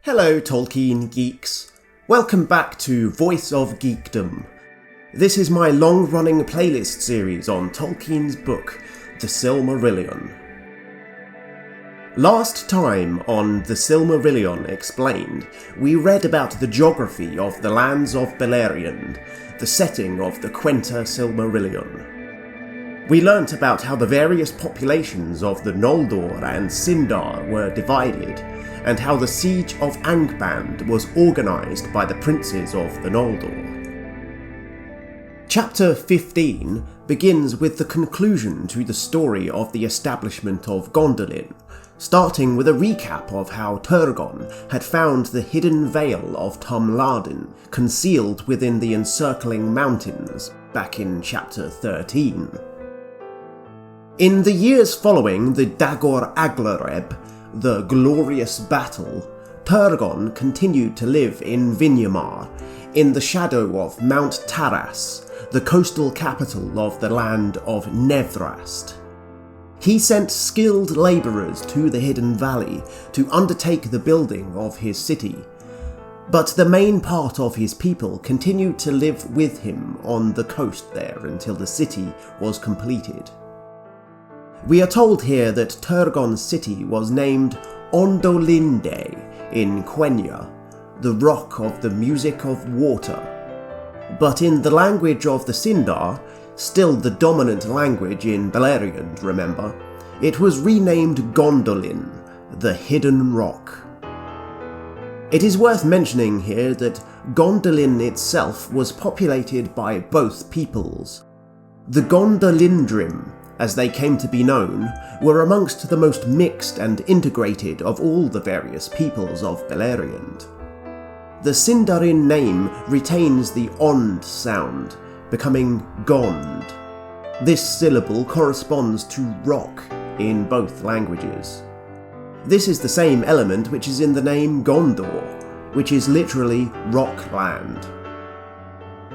Hello Tolkien geeks, welcome back to Voice of Geekdom. This is my long-running playlist series on Tolkien's book, The Silmarillion. Last time on The Silmarillion Explained, we read about the geography of the lands of Beleriand, the setting of the Quenta Silmarillion. We learnt about how the various populations of the Noldor and Sindar were divided, and how the siege of Angband was organised by the princes of the Noldor. Chapter 15 begins with the conclusion to the story of the establishment of Gondolin, starting with a recap of how Turgon had found the hidden Vale of Tumladen concealed within the Encircling Mountains back in chapter 13. In the years following the Dagor Aglareb, the glorious battle, Turgon continued to live in Vinyamar, in the shadow of Mount Taras, the coastal capital of the land of Nevrast. He sent skilled labourers to the hidden valley to undertake the building of his city, but the main part of his people continued to live with him on the coast there until the city was completed. We are told here that Turgon's city was named Ondolinde in Quenya, the rock of the music of water. But in the language of the Sindar, still the dominant language in Beleriand, remember, it was renamed Gondolin, the Hidden Rock. It is worth mentioning here that Gondolin itself was populated by both peoples. The Gondolindrim, as they came to be known, were amongst the most mixed and integrated of all the various peoples of Beleriand. The Sindarin name retains the Ond sound, becoming Gond. This syllable corresponds to rock in both languages. This is the same element which is in the name Gondor, which is literally rockland.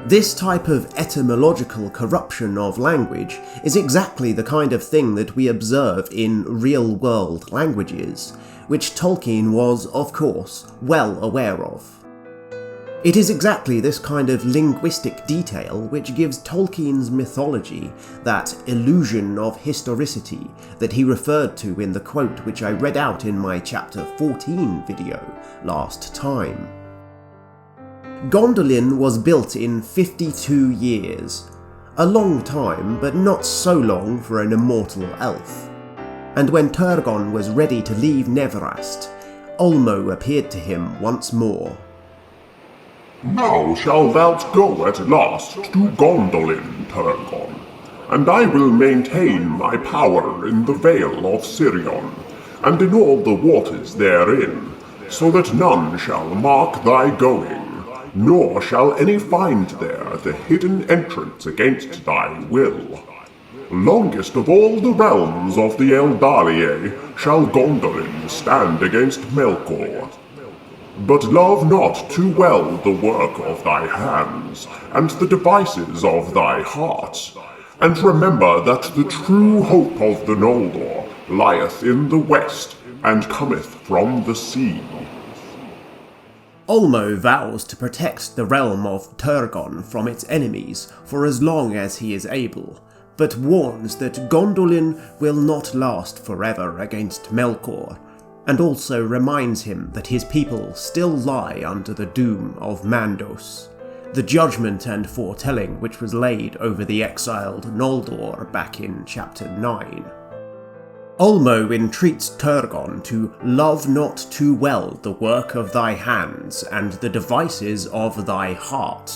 This type of etymological corruption of language is exactly the kind of thing that we observe in real-world languages, which Tolkien was, of course, well aware of. It is exactly this kind of linguistic detail which gives Tolkien's mythology that illusion of historicity that he referred to in the quote which I read out in my chapter 14 video last time. Gondolin was built in 52 years, a long time but not so long for an immortal elf. And when Turgon was ready to leave Nevrast, Ulmo appeared to him once more. Now shalt thou go at last to Gondolin, Turgon, and I will maintain my power in the Vale of Sirion, and in all the waters therein, so that none shall mark thy going, nor shall any find there the hidden entrance against thy will. Longest of all the realms of the Eldariae shall Gondolin stand against Melkor. But love not too well the work of thy hands, and the devices of thy heart, and remember that the true hope of the Noldor lieth in the west, and cometh from the sea. Ulmo vows to protect the realm of Turgon from its enemies for as long as he is able, but warns that Gondolin will not last forever against Melkor, and also reminds him that his people still lie under the doom of Mandos, the judgment and foretelling which was laid over the exiled Noldor back in chapter 9. Ulmo entreats Turgon to love not too well the work of thy hands and the devices of thy heart,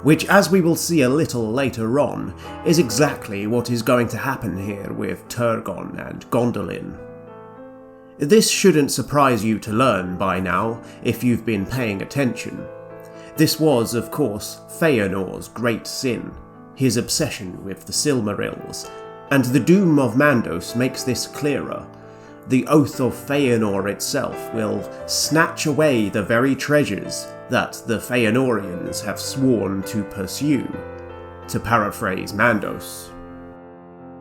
which, as we will see a little later on, is exactly what is going to happen here with Turgon and Gondolin. This shouldn't surprise you to learn by now, if you've been paying attention. This was, of course, Feanor's great sin, his obsession with the Silmarils, and the doom of Mandos makes this clearer. The oath of Feanor itself will snatch away the very treasures that the Feanorians have sworn to pursue, to paraphrase Mandos.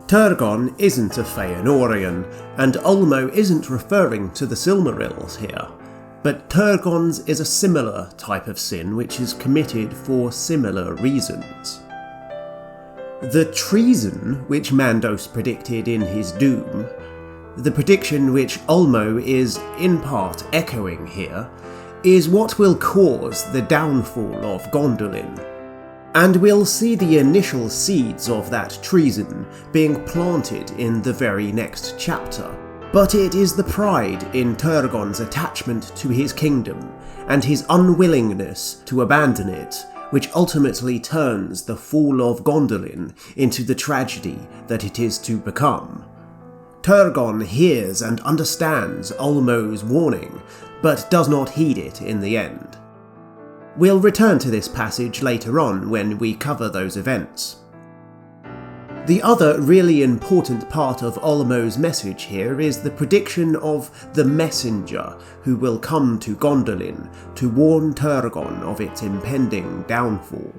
Turgon isn't a Feanorian, and Ulmo isn't referring to the Silmarils here. but Turgon's is a similar type of sin which is committed for similar reasons. The treason which Mandos predicted in his Doom, the prediction which Ulmo is in part echoing here, is what will cause the downfall of Gondolin, and we'll see the initial seeds of that treason being planted in the very next chapter. But it is the pride in Turgon's attachment to his kingdom and his unwillingness to abandon it which ultimately turns the fall of Gondolin into the tragedy that it is to become. Turgon hears and understands Ulmo's warning, but does not heed it in the end. We'll return to this passage later on when we cover those events. The other really important part of Ulmo's message here is the prediction of the messenger who will come to Gondolin to warn Turgon of its impending downfall.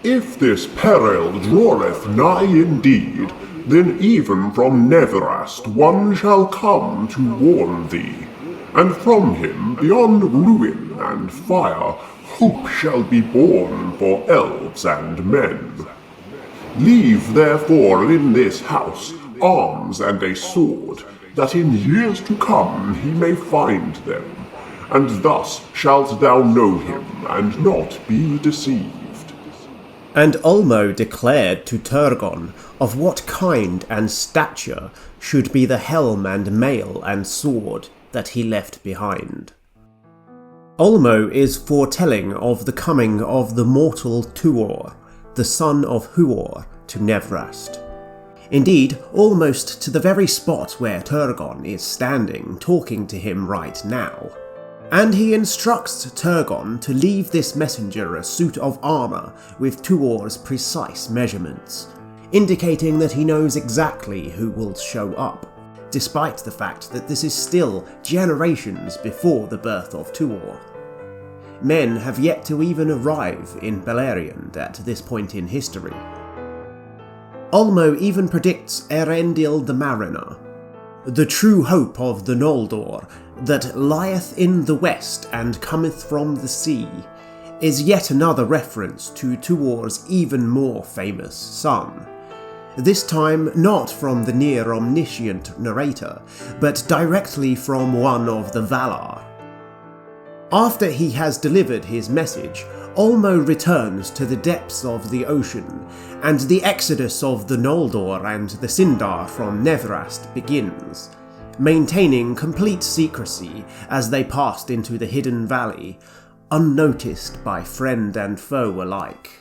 If this peril draweth nigh indeed, then even from Nevrast one shall come to warn thee, and from him beyond ruin and fire hope shall be born for elves and men. Leave therefore in this house arms and a sword, that in years to come he may find them, and thus shalt thou know him and not be deceived. And Ulmo declared to Turgon of what kind and stature should be the helm and mail and sword that he left behind. Ulmo is foretelling of the coming of the mortal Tuor, the son of Huor, to Nevrast. Indeed, almost to the very spot where Turgon is standing talking to him right now. And he instructs Turgon to leave this messenger a suit of armour with Tuor's precise measurements, indicating that he knows exactly who will show up, despite the fact that this is still generations before the birth of Tuor. Men have yet to even arrive in Beleriand at this point in history. Ulmo even predicts Eärendil the Mariner, the true hope of the Noldor, that lieth in the west and cometh from the sea, is yet another reference to Tuor's even more famous son. This time not from the near-omniscient narrator, but directly from one of the Valar. After he has delivered his message, Ulmo returns to the depths of the ocean, and the exodus of the Noldor and the Sindar from Nevrast begins, maintaining complete secrecy as they passed into the hidden valley, unnoticed by friend and foe alike.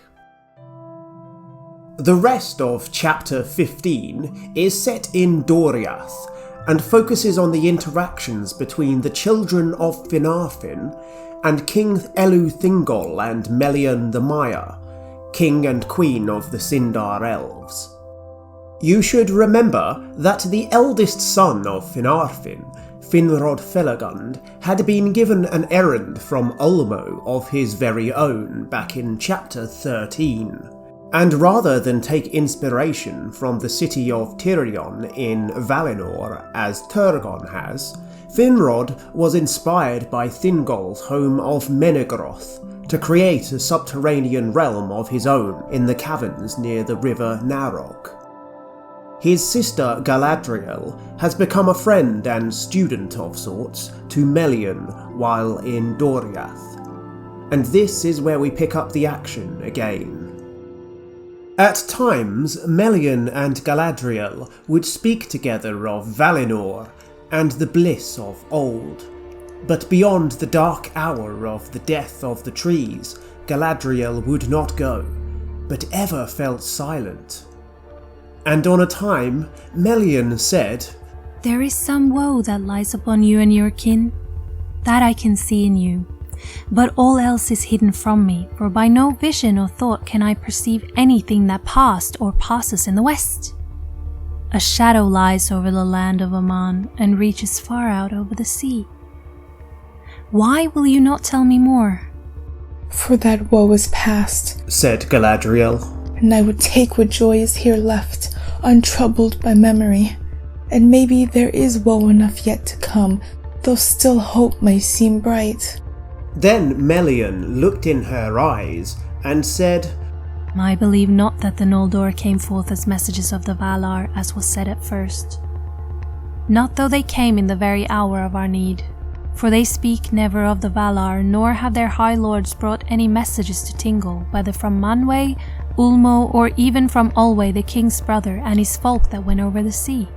The rest of Chapter 15 is set in Doriath, and focuses on the interactions between the children of Finarfin and King Elu Thingol and Melian the Maia, king and queen of the Sindar elves. You should remember that the eldest son of Finarfin, Finrod Felagund, had been given an errand from Ulmo of his very own back in Chapter 13. And rather than take inspiration from the city of Tirion in Valinor, as Turgon has, Finrod was inspired by Thingol's home of Menegroth to create a subterranean realm of his own in the caverns near the river Narog. His sister Galadriel has become a friend and student of sorts to Melian while in Doriath, and this is where we pick up the action again. At times, Melian and Galadriel would speak together of Valinor and the bliss of old, but beyond the dark hour of the death of the trees, Galadriel would not go, but ever felt silent. And on a time, Melian said, "There is some woe that lies upon you and your kin. That I can see in you. But all else is hidden from me, for by no vision or thought can I perceive anything that passed or passes in the west. A shadow lies over the land of Aman and reaches far out over the sea. Why will you not tell me more?" "For that woe is past," said Galadriel, "and I would take what joy is here left, untroubled by memory. And maybe there is woe enough yet to come though still hope may seem bright. Then Melian looked in her eyes and said, I believe not that the Noldor came forth as messages of the Valar, as was said at first. Not though they came in the very hour of our need, for they speak never of the Valar, nor have their high lords brought any messages to Thingol, whether from Manwë, Ulmo, or even from Olwë the king's brother and his folk that went over the sea.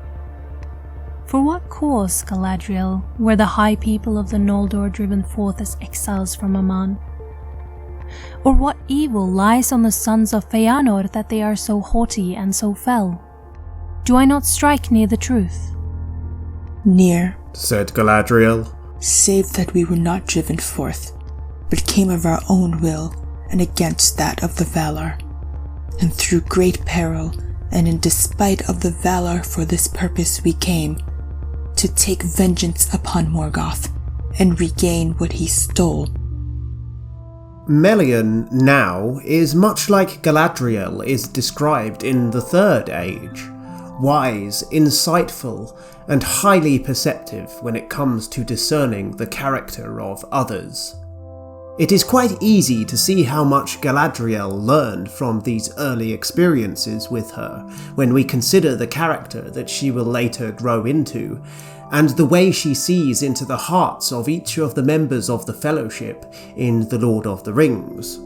For what cause, Galadriel, were the high people of the Noldor driven forth as exiles from Aman? Or what evil lies on the sons of Feanor that they are so haughty and so fell? Do I not strike near the truth? Near, said Galadriel, save that we were not driven forth, but came of our own will and against that of the Valar. And through great peril, and in despite of the Valar for this purpose we came, to take vengeance upon Morgoth, and regain what he stole. Melian now is much like Galadriel is described in the Third Age, wise, insightful, and highly perceptive when it comes to discerning the character of others. It is quite easy to see how much Galadriel learned from these early experiences with her when we consider the character that she will later grow into, and the way she sees into the hearts of each of the members of the Fellowship in The Lord of the Rings.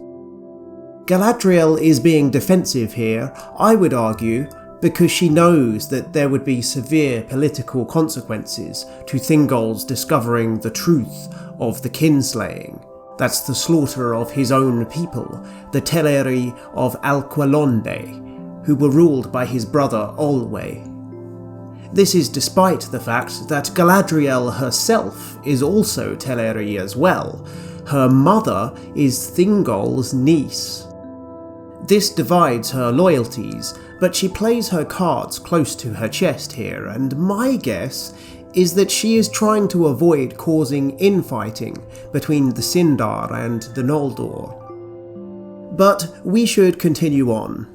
Galadriel is being defensive here, I would argue, because she knows that there would be severe political consequences to Thingol's discovering the truth of the kinslaying. That's the slaughter of his own people, the Teleri of Alqualonde, who were ruled by his brother Olwë. This is despite the fact that Galadriel herself is also Teleri as well. Her mother is Thingol's niece. This divides her loyalties, but she plays her cards close to her chest here, and my guess is that she is trying to avoid causing infighting between the Sindar and the Noldor. But we should continue on.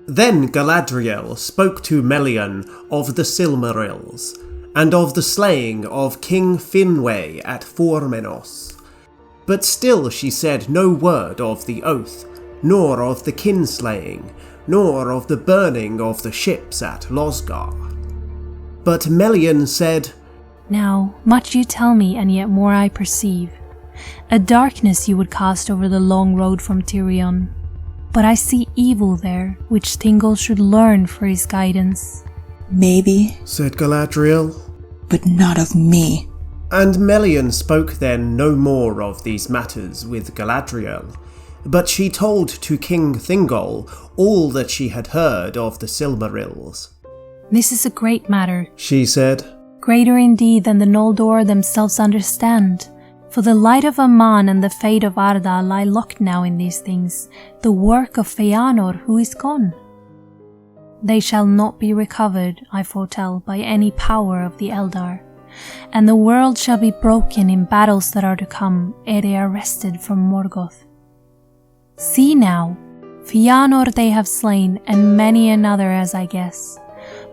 Then Galadriel spoke to Melian of the Silmarils, and of the slaying of King Finwë at Formenos. But still she said no word of the oath, nor of the kinslaying, nor of the burning of the ships at Losgar. But Melian said, Now, much you tell me, and yet more I perceive. A darkness you would cast over the long road from Tirion. But I see evil there, which Thingol should learn for his guidance. Maybe, said Galadriel, but not of me. And Melian spoke then no more of these matters with Galadriel, but she told to King Thingol all that she had heard of the Silmarils. This is a great matter, she said. Greater indeed than the Noldor themselves understand. For the light of Aman and the fate of Arda lie locked now in these things, the work of Feanor who is gone. They shall not be recovered, I foretell, by any power of the Eldar, and the world shall be broken in battles that are to come, ere they are wrested from Morgoth. See now, Feanor they have slain, and many another as I guess.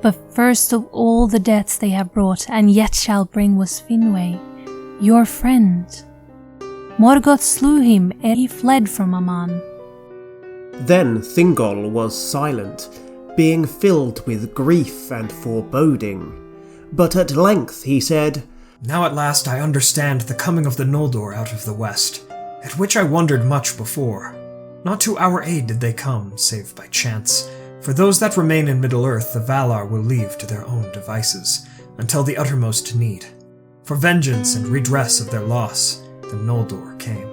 But first of all the deaths they have brought, and yet shall bring, was Finwë, your friend. Morgoth slew him ere he fled from Aman. Then Thingol was silent, being filled with grief and foreboding. But at length he said, Now at last I understand the coming of the Noldor out of the west, at which I wondered much before. Not to our aid did they come, save by chance. For those that remain in Middle-earth the Valar will leave to their own devices, until the uttermost need. For vengeance and redress of their loss, the Noldor came.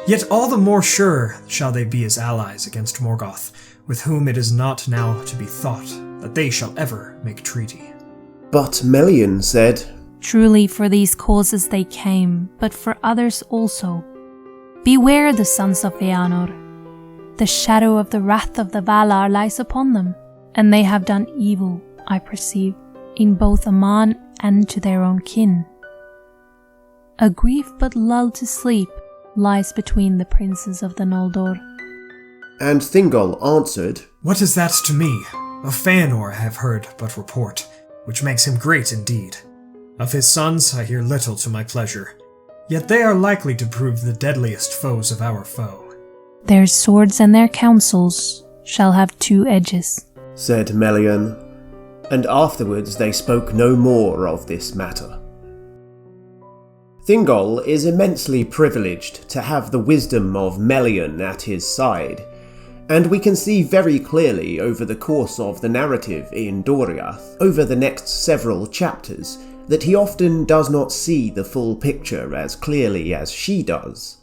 Yet all the more sure shall they be as allies against Morgoth, with whom it is not now to be thought that they shall ever make treaty. But Melian said, Truly for these causes they came, but for others also. Beware the sons of Feanor. The shadow of the wrath of the Valar lies upon them, and they have done evil, I perceive, in both Aman and to their own kin. A grief but lulled to sleep lies between the princes of the Noldor. And Thingol answered, What is that to me? Of Feanor I have heard but report, which makes him great indeed. Of his sons I hear little to my pleasure, yet they are likely to prove the deadliest foes of our foe. Their swords and their counsels shall have two edges, said Melian, and afterwards they spoke no more of this matter. Thingol is immensely privileged to have the wisdom of Melian at his side, and we can see very clearly over the course of the narrative in Doriath, over the next several chapters, that he often does not see the full picture as clearly as she does.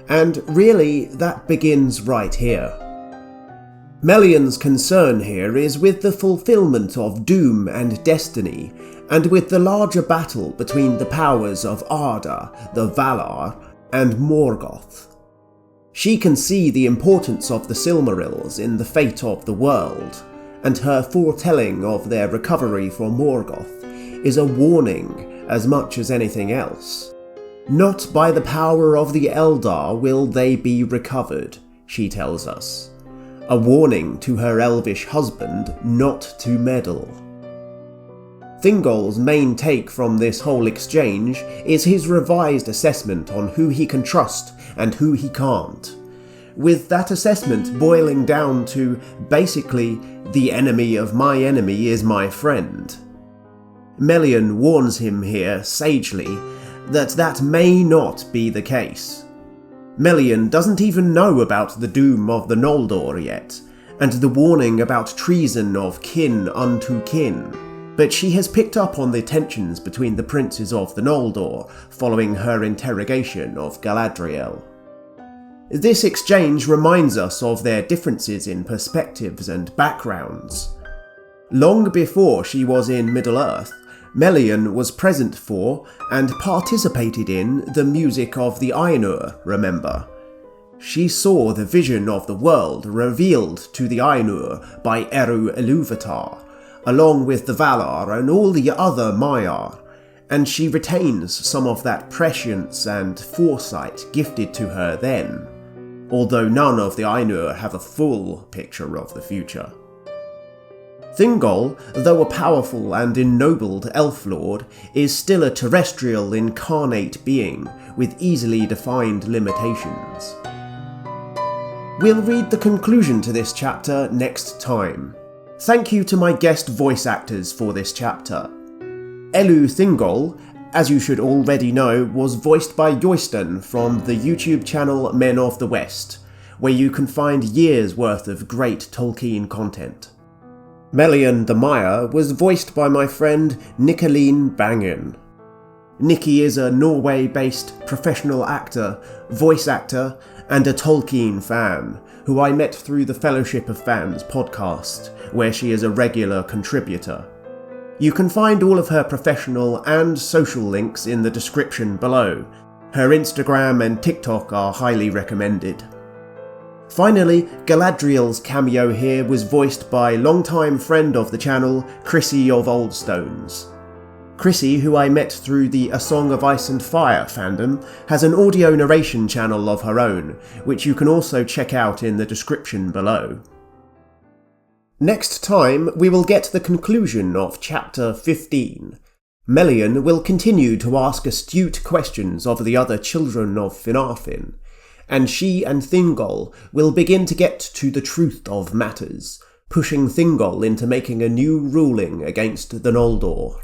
And really, that begins right here. Melian's concern here is with the fulfillment of doom and destiny, and with the larger battle between the powers of Arda, the Valar, and Morgoth. She can see the importance of the Silmarils in the fate of the world, and her foretelling of their recovery from Morgoth is a warning as much as anything else. Not by the power of the Eldar will they be recovered, she tells us. A warning to her elvish husband not to meddle. Thingol's main take from this whole exchange is his revised assessment on who he can trust and who he can't, with that assessment boiling down to basically, the enemy of my enemy is my friend. Melian warns him here, sagely, that may not be the case. Melian doesn't even know about the doom of the Noldor yet, and the warning about treason of kin unto kin, but she has picked up on the tensions between the princes of the Noldor following her interrogation of Galadriel. This exchange reminds us of their differences in perspectives and backgrounds. Long before she was in Middle-earth, Melian was present for and participated in the music of the Ainur, remember? She saw the vision of the world revealed to the Ainur by Eru Ilúvatar, along with the Valar and all the other Maiar, and she retains some of that prescience and foresight gifted to her then, although none of the Ainur have a full picture of the future. Thingol, though a powerful and ennobled elf lord, is still a terrestrial incarnate being with easily defined limitations. We'll read the conclusion to this chapter next time. Thank you to my guest voice actors for this chapter. Elu Thingol, as you should already know, was voiced by Yoystan from the YouTube channel Men of the West, where you can find years worth of great Tolkien content. Melian the Maia was voiced by my friend Nikoline Bangen. Nikki is a Norway-based professional actor, voice actor, and a Tolkien fan, who I met through the Fellowship of Fans podcast, where she is a regular contributor. You can find all of her professional and social links in the description below. Her Instagram and TikTok are highly recommended. Finally, Galadriel's cameo here was voiced by longtime friend of the channel, Chrissy of Oldstones. Chrissy, who I met through the A Song of Ice and Fire fandom, has an audio narration channel of her own, which you can also check out in the description below. Next time, we will get the conclusion of Chapter 15. Melian will continue to ask astute questions of the other children of Finarfin, and she and Thingol will begin to get to the truth of matters, pushing Thingol into making a new ruling against the Noldor.